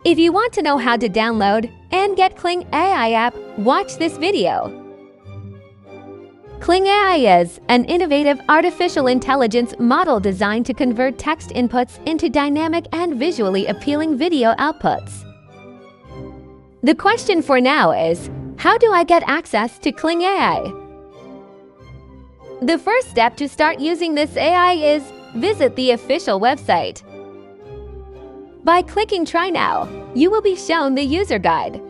If you want to know how to download and get Kling AI app, watch this video. Kling AI is an innovative artificial intelligence model designed to convert text inputs into dynamic and visually appealing video outputs. The question for now is, how do I get access to Kling AI? The first step to start using this AI is visit the official website. By clicking Try Now, you will be shown the user guide.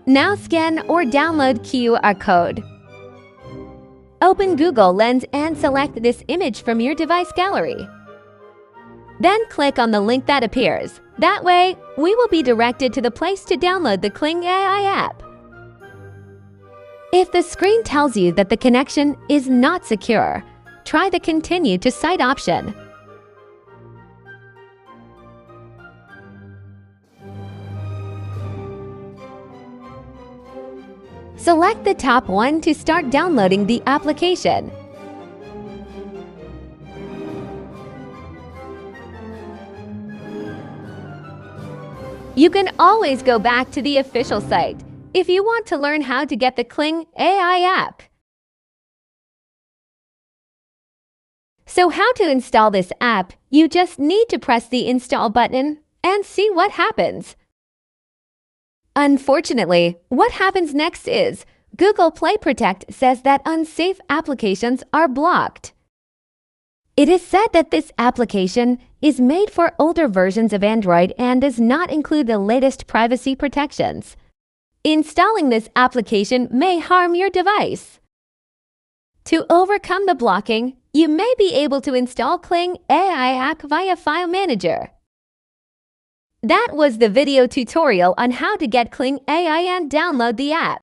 Now scan or download QR code. Open Google Lens and select this image from your device gallery. Then click on the link that appears. That way, we will be directed to the place to download the Kling AI app. If the screen tells you that the connection is not secure, try the Continue to Site option. Select the top one to start downloading the application. You can always go back to the official site if you want to learn how to get the Kling AI app. So how to install this app? You just need to press the install button and see what happens. Unfortunately, what happens next is Google Play Protect says that unsafe applications are blocked. It is said that this application is made for older versions of Android and does not include the latest privacy protections. Installing this application may harm your device. To overcome the blocking, you may be able to install Kling AI app via File Manager. That was the video tutorial on how to get Kling AI and download the app.